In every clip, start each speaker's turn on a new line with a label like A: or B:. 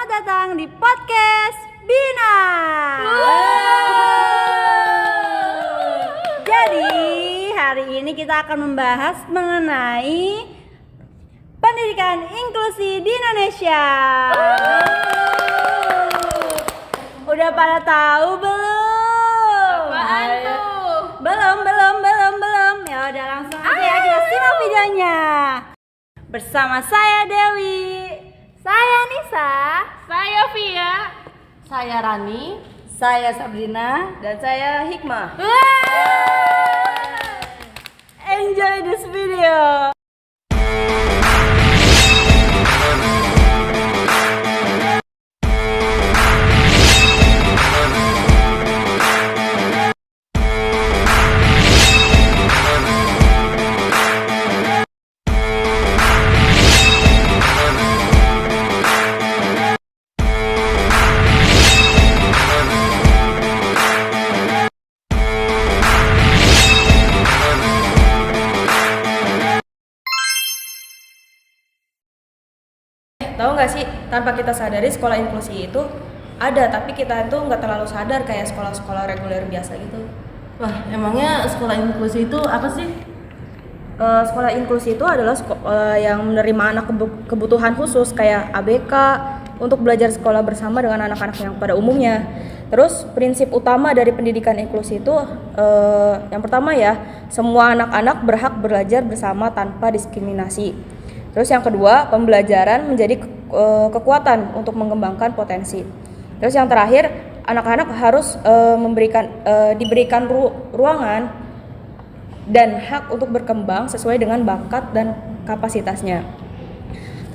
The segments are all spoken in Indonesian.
A: Selamat datang di podcast Bina. Jadi hari ini kita akan membahas mengenai pendidikan inklusi di Indonesia. Udah pada tahu belum?
B: Apaan tuh?
A: Belum. Ya udah langsung aja ya kita simak videonya. Bersama saya Dewi,
B: Saya Nisa, saya Via, saya Rani,
A: saya Sabrina,
B: dan saya Hikmah.
A: Enjoy this video.
C: Tahu nggak sih, tanpa kita sadari sekolah inklusi itu ada, tapi kita itu nggak terlalu sadar kayak sekolah-sekolah reguler biasa gitu.
B: Wah, emangnya sekolah inklusi itu apa sih?
C: Sekolah inklusi itu adalah yang menerima anak kebutuhan khusus kayak ABK untuk belajar sekolah bersama dengan anak-anak yang pada umumnya. Terus prinsip utama dari pendidikan inklusi itu yang pertama ya, semua anak-anak berhak belajar bersama tanpa diskriminasi. Terus yang kedua, pembelajaran menjadi kekuatan untuk mengembangkan potensi. Terus yang terakhir, anak-anak harus diberikan ruangan dan hak untuk berkembang sesuai dengan bakat dan kapasitasnya.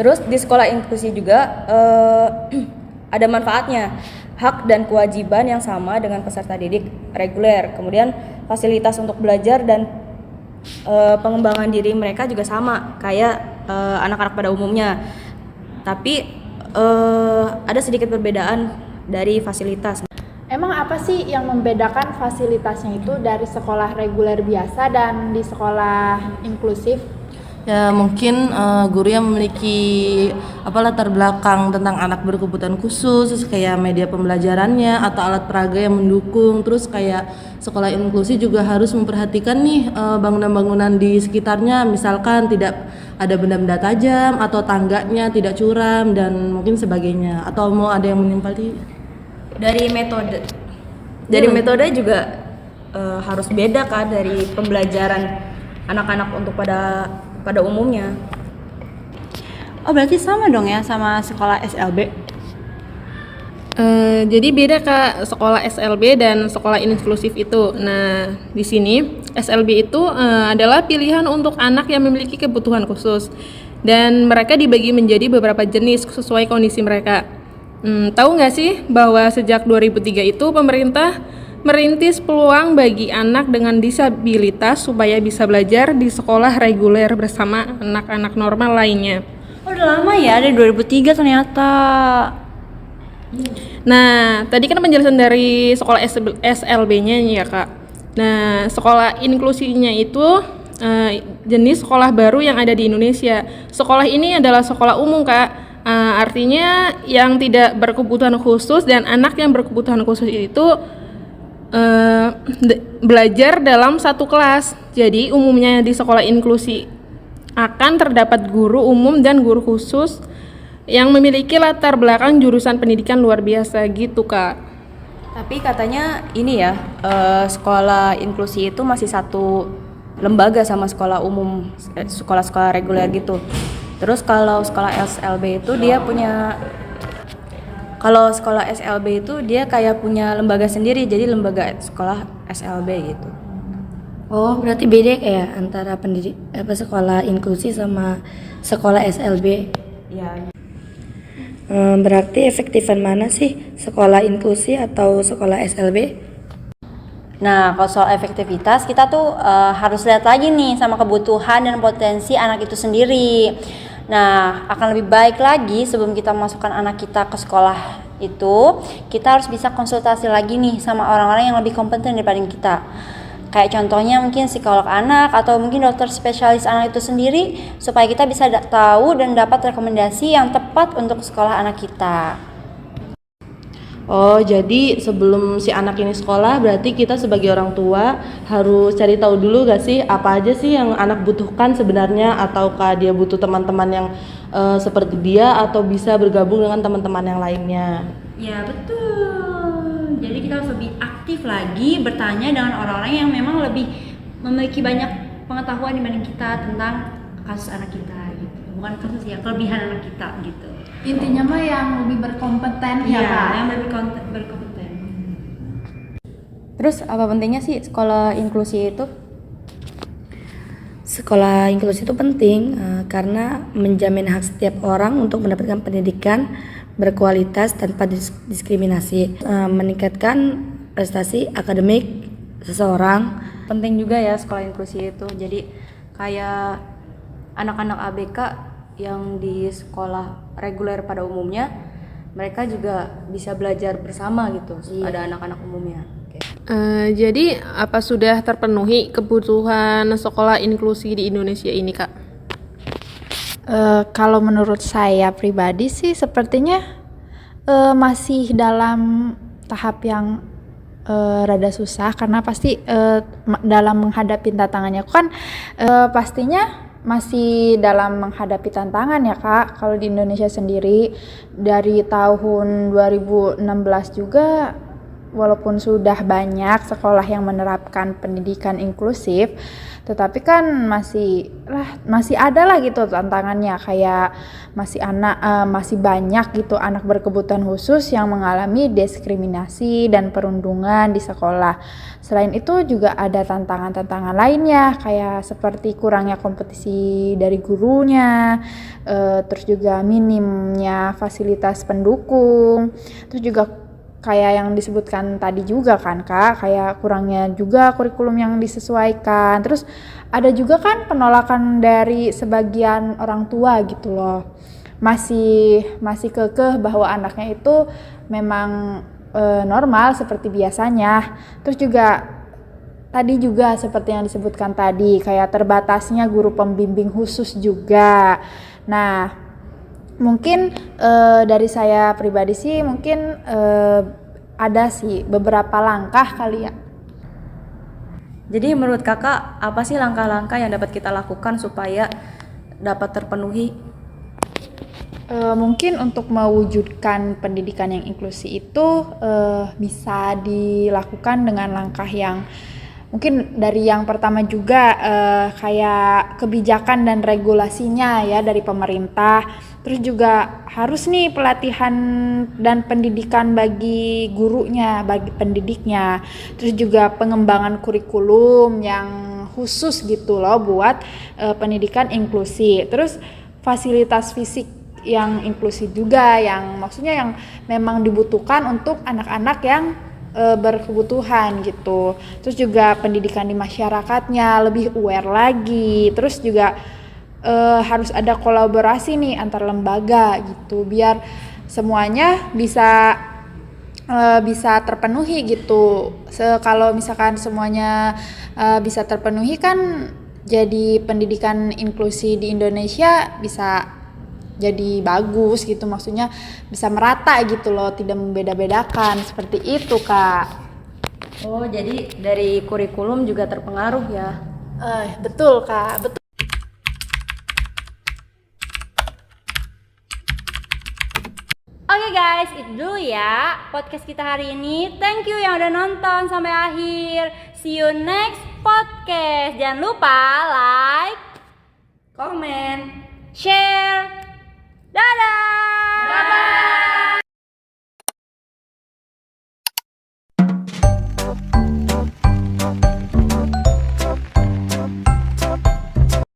C: Terus di sekolah inklusi juga ada manfaatnya, hak dan kewajiban yang sama dengan peserta didik reguler. Kemudian fasilitas untuk belajar dan pengembangan diri mereka juga sama kayak anak-anak pada umumnya, tapi ada sedikit perbedaan dari fasilitas.
D: Emang apa sih yang membedakan fasilitasnya itu dari sekolah reguler biasa dan di sekolah inklusif?
B: Ya mungkin guru yang memiliki latar belakang tentang anak berkebutuhan khusus, terus kayak media pembelajarannya atau alat peraga yang mendukung. Terus kayak sekolah inklusi juga harus memperhatikan nih bangunan-bangunan di sekitarnya, misalkan tidak ada benda-benda tajam atau tangganya tidak curam dan mungkin sebagainya. Atau mau ada yang menimpal
C: Dari metode juga harus beda kan dari pembelajaran anak-anak untuk pada umumnya.
A: Oh berarti sama dong ya sama sekolah SLB?
E: Jadi beda Kak, sekolah SLB dan sekolah inklusif itu. Nah, di sini SLB itu adalah pilihan untuk anak yang memiliki kebutuhan khusus dan mereka dibagi menjadi beberapa jenis sesuai kondisi mereka. Tahu nggak sih bahwa sejak 2003 itu pemerintah merintis peluang bagi anak dengan disabilitas supaya bisa belajar di sekolah reguler bersama anak-anak normal lainnya.
A: Oh udah lama ya, dari 2003 ternyata.
E: Nah, tadi kan penjelasan dari sekolah SLB-nya ya Kak. Nah, sekolah inklusinya itu jenis sekolah baru yang ada di Indonesia. Sekolah ini adalah sekolah umum Kak. Artinya yang tidak berkebutuhan khusus dan anak yang berkebutuhan khusus itu belajar dalam satu kelas. Jadi umumnya di sekolah inklusi akan terdapat guru umum dan guru khusus yang memiliki latar belakang jurusan pendidikan luar biasa gitu Kak.
C: Tapi katanya ini ya, sekolah inklusi itu masih satu lembaga sama sekolah umum, sekolah-sekolah reguler gitu. Terus kalau sekolah SLB itu dia kayak punya lembaga sendiri, jadi lembaga sekolah SLB gitu.
F: Oh, berarti beda kayak antara sekolah inklusi sama sekolah SLB.
C: Ya.
F: Berarti efektifan mana sih, sekolah inklusi atau sekolah SLB?
A: Nah kalau soal efektivitas kita tuh harus lihat lagi nih sama kebutuhan dan potensi anak itu sendiri. Nah akan lebih baik lagi sebelum kita masukkan anak kita ke sekolah itu, kita harus bisa konsultasi lagi nih sama orang-orang yang lebih kompeten daripada kita. Kayak contohnya mungkin psikolog anak atau mungkin dokter spesialis anak itu sendiri, supaya kita bisa tahu dan dapat rekomendasi yang tepat untuk sekolah anak kita.
B: Oh, jadi sebelum si anak ini sekolah, berarti kita sebagai orang tua harus cari tahu dulu gak sih apa aja sih yang anak butuhkan sebenarnya, ataukah dia butuh teman-teman yang seperti dia atau bisa bergabung dengan teman-teman yang lainnya.
A: Ya betul. Jadi kita harus lebih aktif lagi bertanya dengan orang-orang yang memang lebih memiliki banyak pengetahuan dibanding kita tentang kasus anak kita gitu. Bukan kasus ya, kelebihan anak kita gitu.
D: Intinya mah yang lebih berkompeten
A: Iya,
D: ya Kak.
A: yang lebih berkompeten. Terus apa pentingnya sih sekolah inklusi itu?
F: Sekolah inklusi itu penting karena menjamin hak setiap orang untuk mendapatkan pendidikan berkualitas tanpa diskriminasi, meningkatkan prestasi akademik seseorang.
A: Penting juga ya sekolah inklusi itu. Jadi kayak anak-anak ABK yang di sekolah reguler pada umumnya, mereka juga bisa belajar bersama gitu. Ada anak-anak umumnya.
E: Jadi apa sudah terpenuhi kebutuhan sekolah inklusi di Indonesia ini, Kak?
D: Kalau menurut saya pribadi sih sepertinya masih dalam tahap yang rada susah, karena pasti dalam menghadapi tantangannya kan pastinya masih dalam menghadapi tantangan ya Kak. Kalau di Indonesia sendiri dari tahun 2016 juga, walaupun sudah banyak sekolah yang menerapkan pendidikan inklusif, tetapi kan masih ada lah gitu tantangannya, kayak masih banyak gitu anak berkebutuhan khusus yang mengalami diskriminasi dan perundungan di sekolah. Selain itu juga ada tantangan-tantangan lainnya, kayak seperti kurangnya kompetisi dari gurunya, terus juga minimnya fasilitas pendukung, terus juga kayak yang disebutkan tadi juga kan Kak, kayak kurangnya juga kurikulum yang disesuaikan. Terus ada juga kan penolakan dari sebagian orang tua gitu loh, masih kekeh bahwa anaknya itu memang normal seperti biasanya. Terus juga tadi juga seperti yang disebutkan tadi, kayak terbatasnya guru pembimbing khusus juga. Nah, mungkin dari saya pribadi sih mungkin ada sih beberapa langkah kali ya.
C: Jadi menurut kakak apa sih langkah-langkah yang dapat kita lakukan supaya dapat terpenuhi?
D: Mungkin untuk mewujudkan pendidikan yang inklusi itu bisa dilakukan dengan langkah yang mungkin dari yang pertama juga kayak kebijakan dan regulasinya ya dari pemerintah. Terus juga harus nih pelatihan dan pendidikan bagi gurunya, bagi pendidiknya. Terus juga pengembangan kurikulum yang khusus gitu loh buat pendidikan inklusi. Terus fasilitas fisik yang inklusif juga, yang maksudnya yang memang dibutuhkan untuk anak-anak yang berkebutuhan gitu. Terus juga pendidikan di masyarakatnya lebih aware lagi. Terus juga harus ada kolaborasi nih antar lembaga gitu, biar semuanya bisa terpenuhi gitu. Kalau misalkan semuanya bisa terpenuhi kan jadi pendidikan inklusi di Indonesia bisa jadi bagus gitu, maksudnya bisa merata gitu loh, tidak membeda-bedakan seperti itu Kak.
C: Oh, jadi dari kurikulum juga terpengaruh ya?
D: Betul Kak, betul.
A: Oke guys, itu dulu ya podcast kita hari ini. Thank you yang udah nonton sampai akhir. See you next podcast. Jangan lupa like, comment, share. Dadah. Bye.